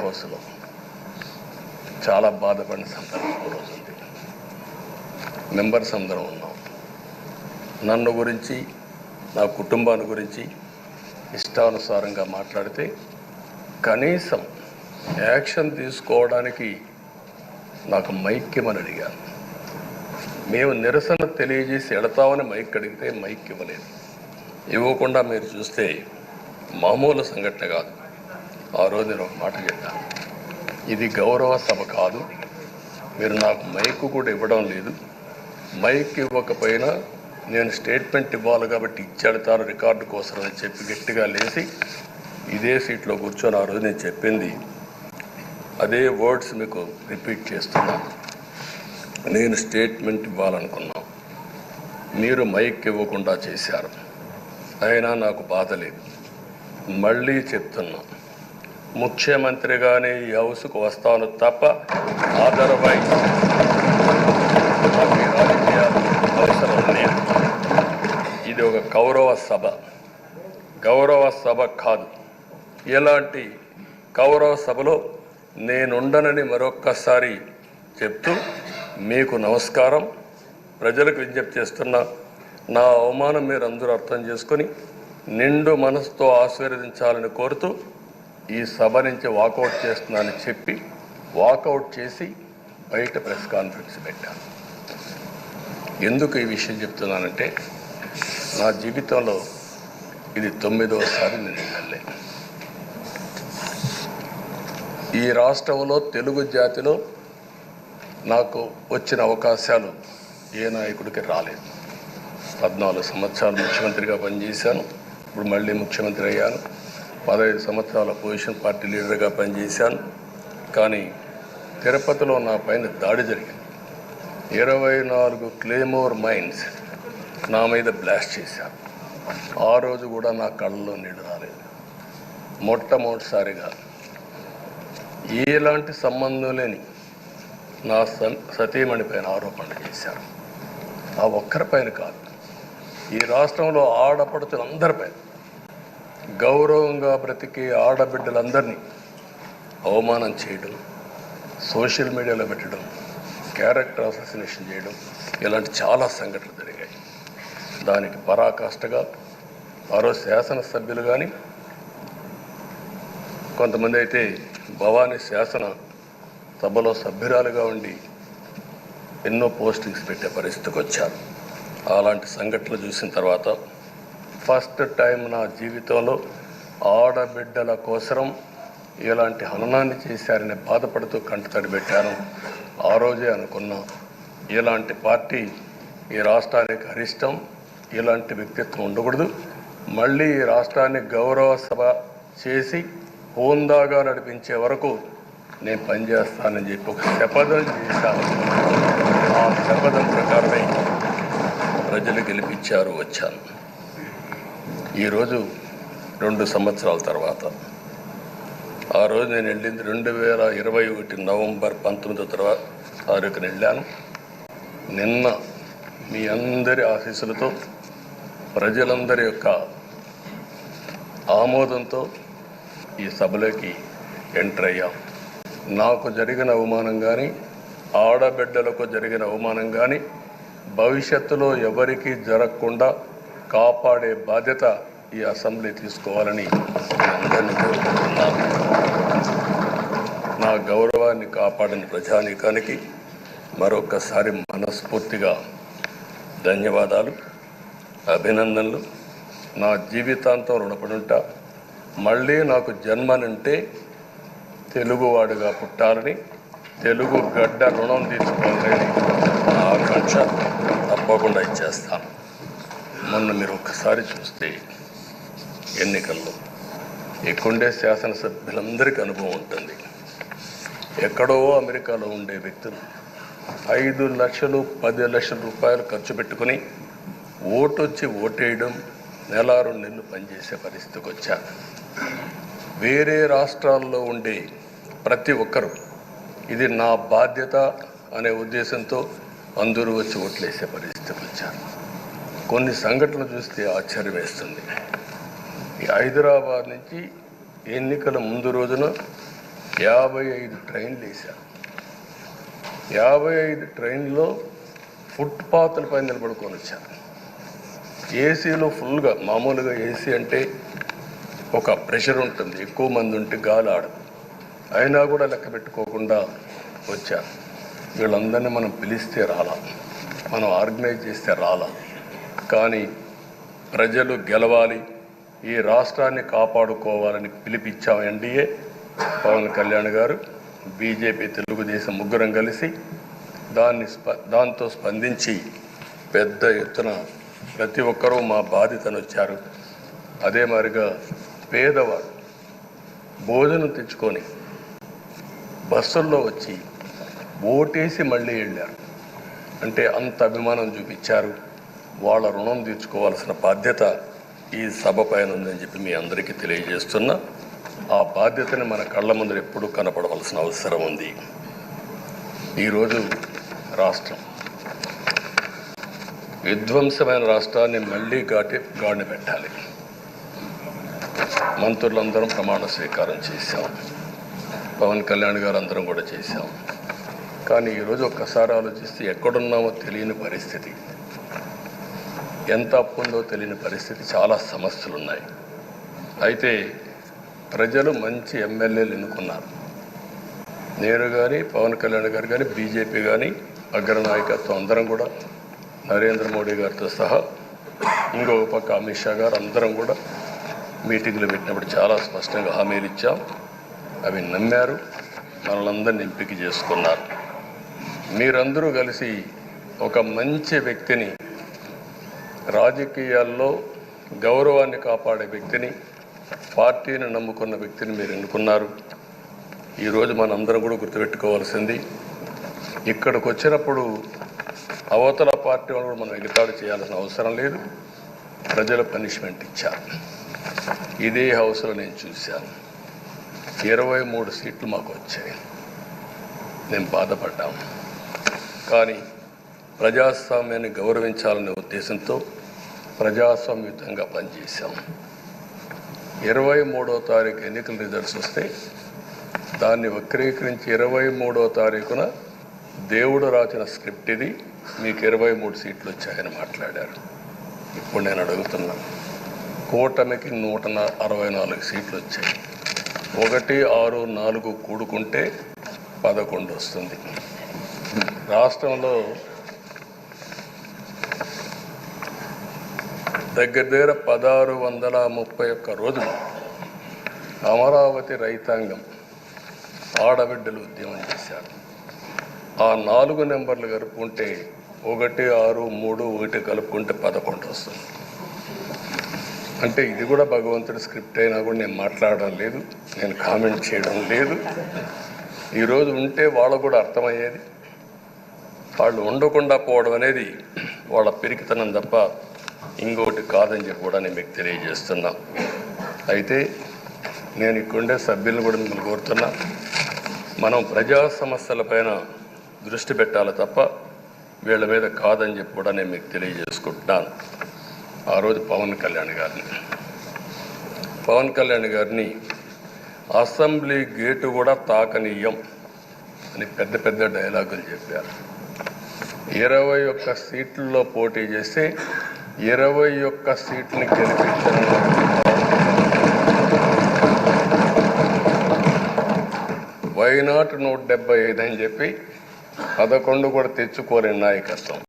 హౌస్లో చాలా బాధపడిన సందర్భం రోజు ఉంది. మెంబర్స్ అందరం ఉన్నాం. నన్ను గురించి, నా కుటుంబాన్ని గురించి ఇష్టానుసారంగా మాట్లాడితే కనీసం యాక్షన్ తీసుకోవడానికి నాకు మైక్ ఇవ్వమని అడిగాను. మేము నిరసన తెలియజేసి ఎడతామని మైక్ అడిగితే మైక్ ఇవ్వలేదు. ఇవ్వకుండా మీరు చూస్తే మామూలు సంఘటన కాదు. ఆ రోజు నేను ఒక మాట చెప్పాను, ఇది గౌరవ సభ కాదు, మీరు నాకు మైక్ కూడా ఇవ్వడం లేదు, మైక్ ఇవ్వకపోయినా నేను స్టేట్మెంట్ ఇవ్వాలి కాబట్టి ఇచ్చేడతాను రికార్డు కోసం అని చెప్పి గట్టిగా లేచి ఇదే సీట్లో కూర్చొని ఆ రోజు నేను చెప్పింది అదే వర్డ్స్ మీకు రిపీట్ చేస్తున్నాను. నేను స్టేట్మెంట్ ఇవ్వాలనుకున్నాను, మీరు మైక్ ఇవ్వకుండా చేశారు. అయినా నాకు బాధ లేదు. మళ్ళీ చెప్తున్నా, ముఖ్యమంత్రిగానే ఈ హౌస్కు వస్తాను తప్ప అదర్వైజ్ రాజకీయాలు అవసరం లేదు. ఇది ఒక గౌరవ సభ కాదు. ఇలాంటి గౌరవ సభలో నేనుండనని మరొక్కసారి చెప్తూ మీకు నమస్కారం. ప్రజలకు విజ్ఞప్తి చేస్తున్నా, నా అవమానం మీరు అందరూ అర్థం చేసుకొని నిండు మనసుతో ఆశీర్వదించాలని కోరుతూ ఈ సభ నుంచి వాకౌట్ చేస్తున్నానని చెప్పి వాకౌట్ చేసి బయట ప్రెస్ కాన్ఫరెన్స్ పెట్టాను. ఎందుకు ఈ విషయం చెప్తున్నానంటే, నా జీవితంలో ఇది 9వసారి నేను వెళ్ళే. ఈ రాష్ట్రంలో తెలుగు జాతిలో నాకు వచ్చిన అవకాశాలు ఏ నాయకుడికి రాలేదు. 14 సంవత్సరాలు ముఖ్యమంత్రిగా పనిచేశాను. ఇప్పుడు మళ్ళీ ముఖ్యమంత్రి అయ్యాను. 15 సంవత్సరాల అపోజిషన్ పార్టీ లీడర్గా పనిచేశాను. కానీ తిరుపతిలో నా పైన దాడి జరిగింది. 24 క్లేమోర్ మైన్స్ నా మీద బ్లాస్ట్ చేశారు. ఆ రోజు కూడా నా కళ్ళలో నీళ్ళు రాలేదు. మొట్టమొదటిసారిగా ఎలాంటి సంబంధం లేని నా సతీమణి పైన ఆరోపణలు చేశారు. ఆ ఒక్కరిపైన కాదు, ఈ రాష్ట్రంలో ఆడపడుచులందరిపైన, గౌరవంగా బ్రతికే ఆడబిడ్డలందరినీ అవమానం చేయడం, సోషల్ మీడియాలో పెట్టడం, క్యారెక్టర్ అసాసినేషన్ చేయడం, ఇలాంటి చాలా సంఘటనలు జరిగాయి. దానికి పరాకాష్ఠగా ఆ రోజు శాసనసభ్యులు కానీ, కొంతమంది అయితే భవానీ శాసన సభలో సభ్యురాలుగా ఉండి ఎన్నో పోస్టింగ్స్ పెట్టే పరిస్థితికి వచ్చారు. అలాంటి సంఘటనలు చూసిన తర్వాత ఫస్ట్ టైం నా జీవితంలో ఆడబిడ్డల కోసం ఇలాంటి హననాన్ని చేశారని బాధపడుతూ కంటతడి పెట్టాను. ఆ రోజే అనుకున్నా, ఇలాంటి పార్టీ ఈ రాష్ట్రానికి అరిష్టం, ఇలాంటి వ్యక్తిత్వం ఉండకూడదు. మళ్ళీ ఈ రాష్ట్రాన్ని గౌరవ సభ చేసి హోందాగా నడిపించే వరకు నేను పనిచేస్తానని చెప్పి ఒక శపథం చేశాను. ఆ శపథం ప్రకారమే ప్రజలు గెలిపించారు, వచ్చాను. ఈరోజు 2 సంవత్సరాల తర్వాత, ఆ రోజు నేను వెళ్ళింది 2021 నవంబర్ 19వ తారీఖున వెళ్ళాను. నిన్న మీ అందరి ఆశీస్సులతో, ప్రజలందరి యొక్క ఆమోదంతో ఈ సభలోకి ఎంటర్ అయ్యాం. నాకు జరిగిన అవమానం కానీ, ఆడబిడ్డలకు జరిగిన అవమానం కానీ భవిష్యత్తులో ఎవరికీ జరగకుండా కాపాడే బాధ్యత ఈ అసెంబ్లీ తీసుకోవాలని అందరినీ కోరుకుంటున్నాను. నా గౌరవాన్ని కాపాడిన ప్రజానీకానికి మరొకసారి మనస్ఫూర్తిగా ధన్యవాదాలు, అభినందనలు. నా జీవితాంతం రుణపడి ఉంటా. మళ్ళీ నాకు జన్మనంటే తెలుగువాడుగా పుట్టాలని, తెలుగు గడ్డ రుణం తీసుకోవాలని నా ఆకాంక్ష. తప్పకుండా ఇచ్చేస్తాను. మొన్న మీరు ఒక్కసారి చూస్తే ఎన్నికల్లో ఇక్కడుండే శాసనసభ్యులందరికీ అనుభవం ఉంటుంది. ఎక్కడో అమెరికాలో ఉండే వ్యక్తులు 5 లక్షలు 10 లక్షల రూపాయలు ఖర్చు పెట్టుకుని ఓటొచ్చి ఓటేయడం, నెల 2 నెలలు పనిచేసే పరిస్థితికి వచ్చారు. వేరే రాష్ట్రాల్లో ఉండే ప్రతి ఒక్కరూ ఇది నా బాధ్యత అనే ఉద్దేశంతో అందరూ వచ్చి ఓట్లేసే పరిస్థితికి వచ్చారు. కొన్ని సంఘటనలు చూస్తే ఆశ్చర్యం వేస్తుంది. ఈ హైదరాబాద్ నుంచి ఎన్నికల ముందు రోజున 55 ట్రైన్లు వేశారు. 55 ట్రైన్లో ఫుట్పాత్ల పైన నిలబడుకొని వచ్చారు. ఏసీలో ఫుల్గా, మామూలుగా ఏసీ అంటే ఒక ప్రెషర్ ఉంటుంది, ఎక్కువ మంది ఉంటే గాలి ఆడదు. అయినా కూడా లెక్క పెట్టుకోకుండా వచ్చారు. వీళ్ళందరినీ మనం పిలిస్తే రాలా, మనం ఆర్గనైజ్ చేస్తే రాలా. కానీ ప్రజలు గెలవాలి, ఈ రాష్ట్రాన్ని కాపాడుకోవాలని పిలిపించాం. ఎన్డీఏ, పవన్ కళ్యాణ్ గారు, బీజేపీ, తెలుగుదేశం ముగ్గురం కలిసి దాంతో స్పందించి పెద్ద ఎత్తున ప్రతి ఒక్కరూ మా బాధ్యతను వచ్చారు. అదే మాదిరిగా పేదవారు భోజనం తెచ్చుకొని బస్సుల్లో వచ్చి ఓటేసి మళ్ళీ వెళ్ళారు. అంటే అంత అభిమానం చూపించారు. వాళ్ళ రుణం తీర్చుకోవాల్సిన బాధ్యత ఈ సభ పైన ఉందని చెప్పి మీ అందరికీ తెలియజేస్తున్నా. ఆ బాధ్యతని మన కళ్ళ ముందు ఎప్పుడూ కనపడవలసిన అవసరం ఉంది. ఈరోజు రాష్ట్రం విధ్వంసమైన రాష్ట్రాన్ని మళ్ళీ గాడిన పెట్టాలి. మంత్రులందరం ప్రమాణ స్వీకారం చేశాం, పవన్ కళ్యాణ్ గారు అందరం కూడా చేశాం. కానీ ఈరోజు ఒక్కసారి ఆలోచిస్తే ఎక్కడున్నామో తెలియని పరిస్థితి, ఎంత అప్పు ఉందో తెలియని పరిస్థితి, చాలా సమస్యలు ఉన్నాయి. అయితే ప్రజలు మంచి ఎమ్మెల్యేలు ఎన్నుకున్నారు. నేను కానీ, పవన్ కళ్యాణ్ గారు కానీ, బీజేపీ కానీ, అగ్రనాయకత్వం అందరం కూడా, నరేంద్ర మోడీ గారితో సహా, ఇంకొక పక్క అమిత్ షా గారు అందరం కూడా మీటింగ్లు పెట్టినప్పుడు చాలా స్పష్టంగా హామీలు ఇచ్చాం. అవి నమ్మారు, మనలందరినీ ఎంపిక చేసుకున్నారు. మీరందరూ కలిసి ఒక మంచి వ్యక్తిని, రాజకీయాల్లో గౌరవాన్ని కాపాడే వ్యక్తిని, పార్టీని నమ్ముకున్న వ్యక్తిని మీరు ఎన్నుకున్నారు. ఈరోజు మనందరం కూడా గుర్తుపెట్టుకోవాల్సింది, ఇక్కడికి వచ్చినప్పుడు అవతల పార్టీ వాళ్ళు కూడా మనం ఎగతాడు చేయాల్సిన అవసరం లేదు. ప్రజలు పనిష్మెంట్ ఇచ్చారు. ఇదే హౌస్లో నేను చూశాను. 23 సీట్లు మాకు వచ్చాయి. నేను బాధపడ్డాము. కానీ ప్రజాస్వామ్యాన్ని గౌరవించాలనే ఉద్దేశంతో ప్రజాస్వామ్యుతంగా పనిచేశాం. 23వ తారీఖు ఎన్నికల రిజల్ట్స్ వస్తే దాన్ని వక్రీకరించి 23వ తారీఖున దేవుడు రాసిన స్క్రిప్ట్ ఇది, మీకు 23 సీట్లు వచ్చాయని మాట్లాడారు. ఇప్పుడు నేను అడుగుతున్నాను, కూటమికి 164 సీట్లు వచ్చాయి. 1, 6, 4 కూడుకుంటే 11 వస్తుంది. రాష్ట్రంలో దగ్గర 1631 రోజులు అమరావతి రైతాంగం ఆడబిడ్డలు ఉద్యమం చేశారు. ఆ 4 నెంబర్లు కలుపుకుంటే 1, 6, 3, 1 కలుపుకుంటే 11 వస్తుంది. అంటే ఇది కూడా భగవంతుడి స్క్రిప్ట్ అయినా కూడా నేను మాట్లాడడం లేదు, నేను కామెంట్ చేయడం లేదు. ఈరోజు ఉంటే వాళ్ళకు కూడా అర్థమయ్యేది. వాళ్ళు ఉండకుండా పోవడం అనేది వాళ్ళ పిరికితనం తప్ప ఇంకోటి కాదని చెప్పి కూడా నేను మీకు తెలియజేస్తున్నా. అయితే నేను ఇక్కడుండే సభ్యులను కూడా మిమ్మల్ని కోరుతున్నా, మనం ప్రజా సమస్యలపైన దృష్టి పెట్టాలి తప్ప వీళ్ళ మీద కాదని చెప్పి కూడా నేను మీకు తెలియజేసుకుంటున్నాను. ఆ రోజు పవన్ కళ్యాణ్ గారిని అసెంబ్లీ గేటు కూడా తాకనీయం అని పెద్ద పెద్ద డైలాగులు చెప్పారు. 21 సీట్లలో పోటీ చేస్తే 21 సీట్ని గెలిపించడం, వై నాట్ 175 అని చెప్పి 11 కూడా తెచ్చుకోలేని నాయకత్వం.